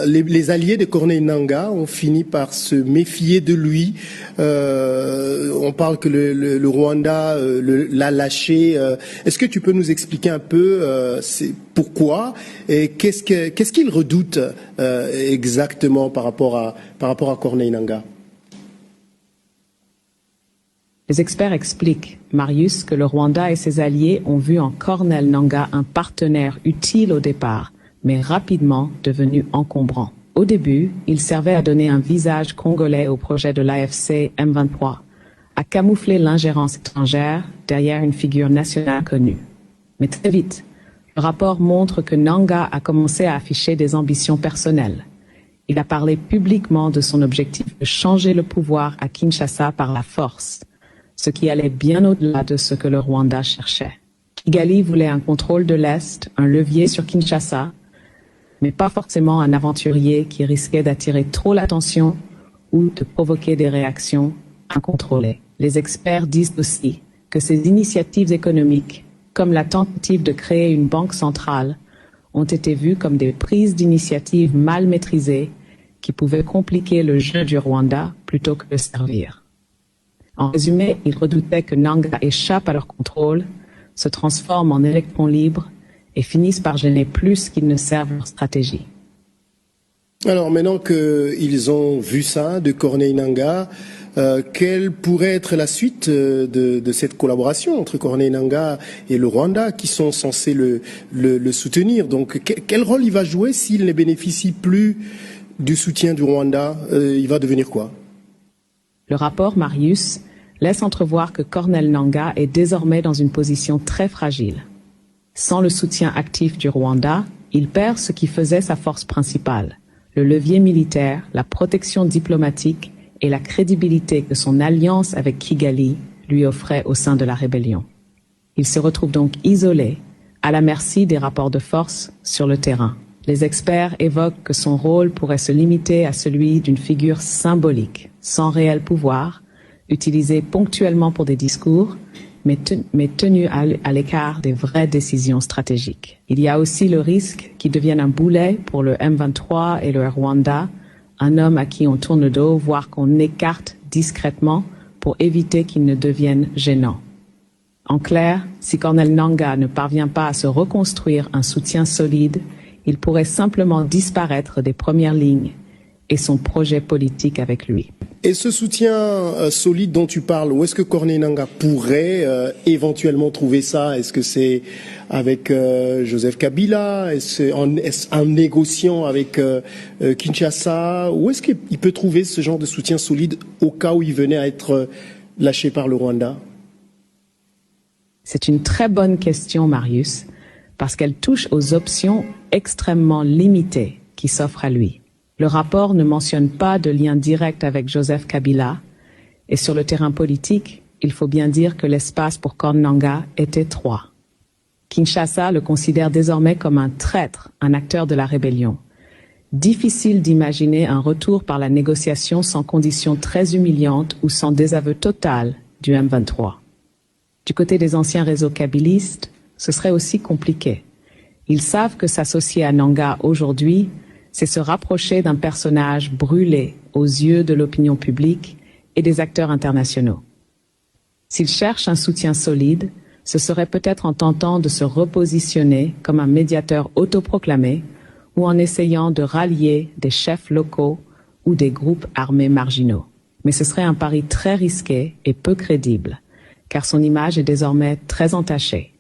Les alliés de Corneille Nangaa ont fini par se méfier de lui. On parle que le Rwanda l'a lâché. Est-ce que tu peux nous expliquer un peu pourquoi et qu'est-ce qu'il redoute exactement par rapport à Corneille Nangaa? Les experts expliquent, Marius, que le Rwanda et ses alliés ont vu en Corneille Nangaa un partenaire utile au départ, mais rapidement devenu encombrant. Au début, il servait à donner un visage congolais au projet de l'AFC M23, à camoufler l'ingérence étrangère derrière une figure nationale connue. Mais très vite, le rapport montre que Nangaa a commencé à afficher des ambitions personnelles. Il a parlé publiquement de son objectif de changer le pouvoir à Kinshasa par la force, ce qui allait bien au-delà de ce que le Rwanda cherchait. Kigali voulait un contrôle de l'Est, un levier sur Kinshasa, mais pas forcément un aventurier qui risquait d'attirer trop l'attention ou de provoquer des réactions incontrôlées. Les experts disent aussi que ces initiatives économiques, comme la tentative de créer une banque centrale, ont été vues comme des prises d'initiative mal maîtrisées qui pouvaient compliquer le jeu du Rwanda plutôt que le servir. En résumé, ils redoutaient que Nangaa échappe à leur contrôle, se transforme en électron libre et finissent par gêner plus qu'ils ne servent leur stratégie. Alors maintenant qu'ils ont vu ça de Corneille Nangaa, quelle pourrait être la suite de cette collaboration entre Corneille Nangaa et le Rwanda qui sont censés le soutenir? Donc quel rôle il va jouer s'il ne bénéficie plus du soutien du Rwanda? Il va devenir quoi? Le rapport Marius laisse entrevoir que Corneille Nangaa est désormais dans une position très fragile. Sans le soutien actif du Rwanda, il perd ce qui faisait sa force principale, le levier militaire, la protection diplomatique et la crédibilité que son alliance avec Kigali lui offrait au sein de la rébellion. Il se retrouve donc isolé, à la merci des rapports de force sur le terrain. Les experts évoquent que son rôle pourrait se limiter à celui d'une figure symbolique, sans réel pouvoir, utilisée ponctuellement pour des discours, mais tenu à l'écart des vraies décisions stratégiques. Il y a aussi le risque qu'il devienne un boulet pour le M23 et le Rwanda, un homme à qui on tourne le dos, voire qu'on écarte discrètement pour éviter qu'il ne devienne gênant. En clair, si Corneille Nangaa ne parvient pas à se reconstruire un soutien solide, il pourrait simplement disparaître des premières lignes et son projet politique avec lui. Et ce soutien solide dont tu parles, où est-ce que Corneille Nangaa pourrait éventuellement trouver ça? Est-ce que c'est avec Joseph Kabila? Est-ce en négociant avec Kinshasa? Où est-ce qu'il peut trouver ce genre de soutien solide au cas où il venait à être lâché par le Rwanda? C'est une très bonne question, Marius, parce qu'elle touche aux options extrêmement limitées qui s'offrent à lui. Le rapport ne mentionne pas de lien direct avec Joseph Kabila, et sur le terrain politique, il faut bien dire que l'espace pour Corneille Nangaa est étroit. Kinshasa le considère désormais comme un traître, un acteur de la rébellion. Difficile d'imaginer un retour par la négociation sans conditions très humiliantes ou sans désaveu total du M23. Du côté des anciens réseaux kabylistes, ce serait aussi compliqué. Ils savent que s'associer à Nangaa aujourd'hui, c'est se rapprocher d'un personnage brûlé aux yeux de l'opinion publique et des acteurs internationaux. S'ils cherchent un soutien solide, ce serait peut-être en tentant de se repositionner comme un médiateur autoproclamé ou en essayant de rallier des chefs locaux ou des groupes armés marginaux. Mais ce serait un pari très risqué et peu crédible, car son image est désormais très entachée.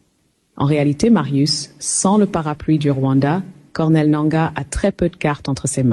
En réalité, Marius, sans le parapluie du Rwanda, Corneille Nangaa a très peu de cartes entre ses mains.